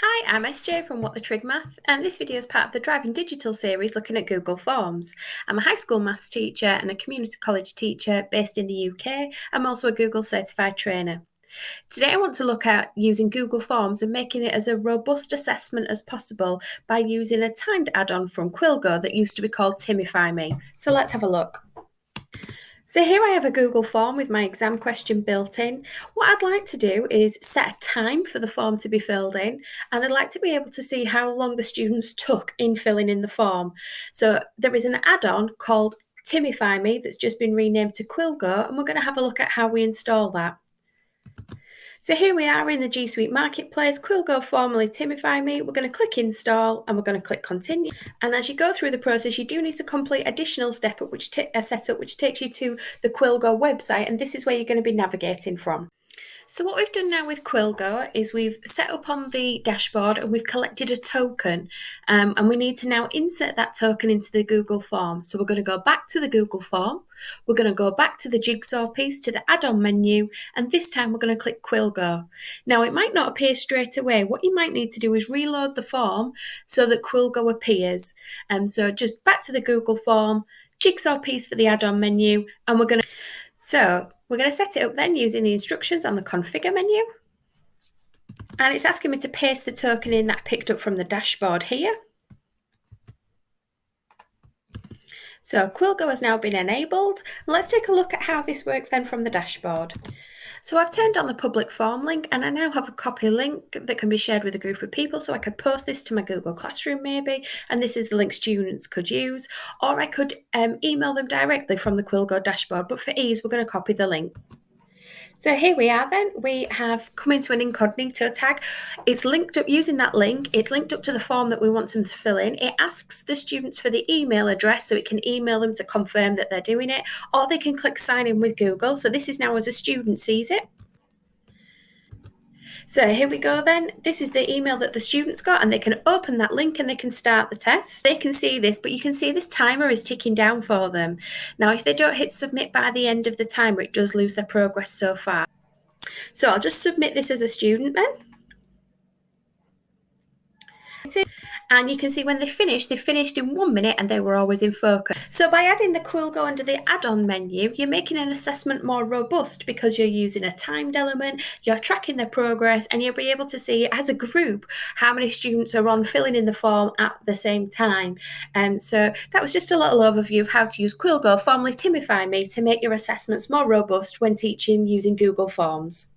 Hi, I'm SJ from What the Trig Math, and this video is part of the Driving Digital series looking at Google Forms. I'm a high school maths teacher and a community college teacher based in the UK. I'm also a Google certified trainer. Today I want to look at using Google Forms and making it as a robust assessment as possible by using a timed add-on from Quilgo that used to be called TImify Me. So let's have a look. So here I have a Google form with my exam question built in. What I'd like to do is set a time for the form to be filled in, and I'd like to be able to see how long the students took in filling in the form. So there is an add-on called TImify Me that's just been renamed to Quilgo, and we're going to have a look at how we install that. So here we are in the G Suite Marketplace, Quilgo formerly TImify Me. We're going to click install and we're going to click continue. And as you go through the process, you do need to complete additional setup, which takes you to the Quilgo website. And this is where you're going to be navigating from. So what we've done now with Quilgo is we've set up on the dashboard and we've collected a token, and we need to now insert that token into the Google form. So we're going to go back to the Google form, we're going to go back to the jigsaw piece, to the add-on menu, and this time we're going to click Quilgo. Now it might not appear straight away. What you might need to do is reload the form so that Quilgo appears. So just back to the Google form, jigsaw piece for the add-on menu, and we're going to set it up then using the instructions on the configure menu. And it's asking me to paste the token in that I picked up from the dashboard here. So Quilgo has now been enabled. Let's take a look at how this works then from the dashboard. So I've turned on the public form link and I now have a copy link that can be shared with a group of people. So I could post this to my Google Classroom maybe, and this is the link students could use, or I could email them directly from the Quilgo dashboard. But for ease, we're going to copy the link. So here we are then, we have come into an incognito tag. It's linked up using that link, it's linked up to the form that we want them to fill in. It asks the students for the email address so it can email them to confirm that they're doing it, or they can click sign in with Google. So this is now as a student sees it. So here we go then. This is the email that the students got, and they can open that link and they can start the test. They can see this, but you can see this timer is ticking down for them. Now, if they don't hit submit by the end of the timer, it does lose their progress so far. So I'll just submit this as a student then. And you can see when they finished in 1 minute and they were always in focus. So by adding the Quilgo under the add-on menu, you're making an assessment more robust because you're using a timed element, you're tracking their progress, and you'll be able to see as a group how many students are on filling in the form at the same time. So that was just a little overview of how to use Quilgo, formerly TImify Me, to make your assessments more robust when teaching using Google Forms.